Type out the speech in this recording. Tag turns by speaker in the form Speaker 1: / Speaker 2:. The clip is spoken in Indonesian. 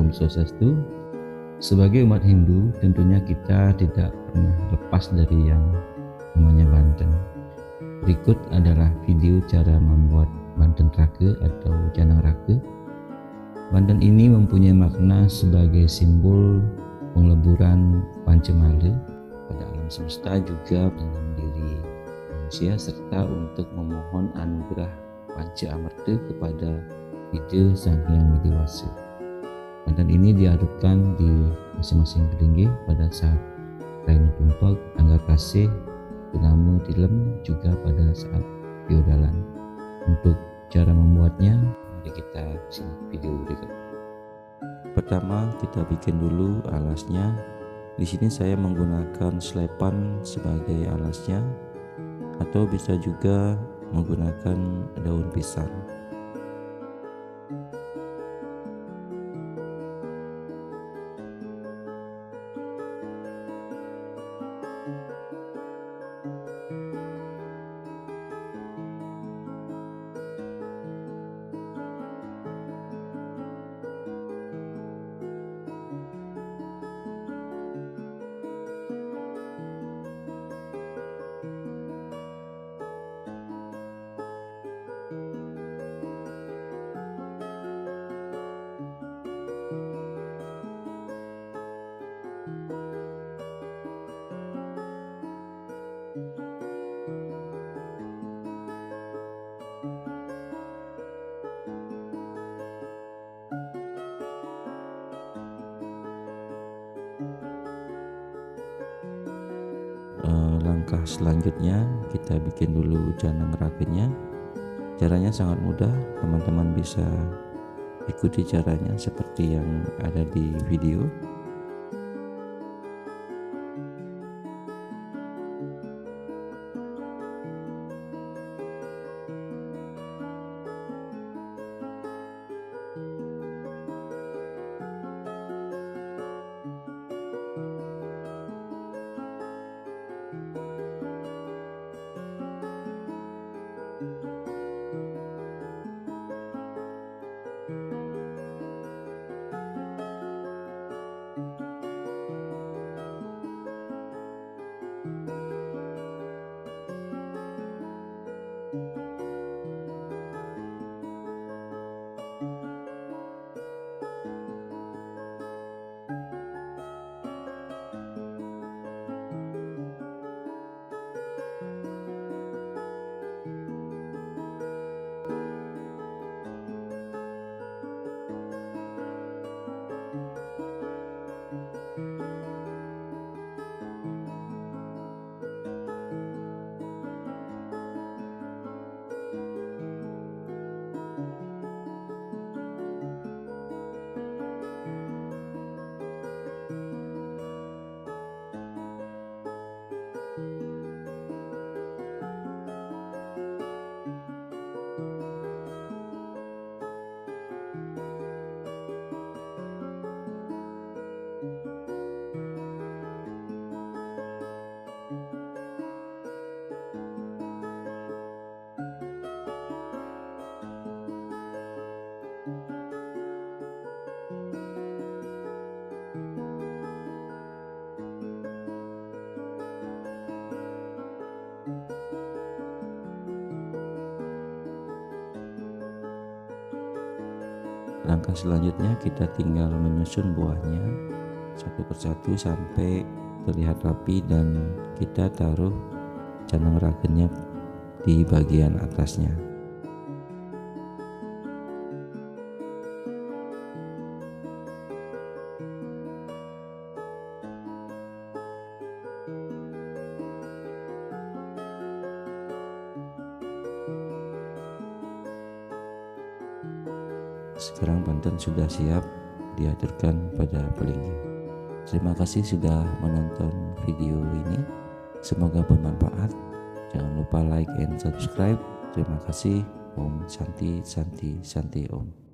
Speaker 1: Om Swastiastu. Sebagai umat Hindu, tentunya kita tidak pernah lepas dari yang namanya Banten. Berikut adalah video cara membuat Banten Raka atau Canang Raka. Banten ini mempunyai makna sebagai simbol pengleburan Pancamala pada alam semesta, juga dalam diri manusia, serta untuk memohon anugerah Panca Amarta kepada Ida Sang Hyang Widewasa. Banten ini diadupkan di masing-masing pelinggih pada saat Raina Tumpak, Anggar Kasih, Purnama Tilem, juga pada saat Piodalan. Untuk cara membuatnya, mari kita simak video berikut.
Speaker 2: Pertama, kita bikin dulu alasnya. Di sini saya menggunakan selepan sebagai alasnya, atau bisa juga menggunakan daun pisang. Langkah selanjutnya kita bikin dulu canang rakanya. Caranya sangat mudah, teman-teman bisa ikuti caranya seperti yang ada di video. Langkah selanjutnya kita tinggal menyusun buahnya satu persatu sampai terlihat rapi, dan kita taruh canang rakanya di bagian atasnya. Sekarang Banten sudah siap diaturkan pada pelinggih. Terima kasih sudah menonton video ini. Semoga bermanfaat. Jangan lupa like and subscribe. Terima kasih. Om Santi Santi Santi Om.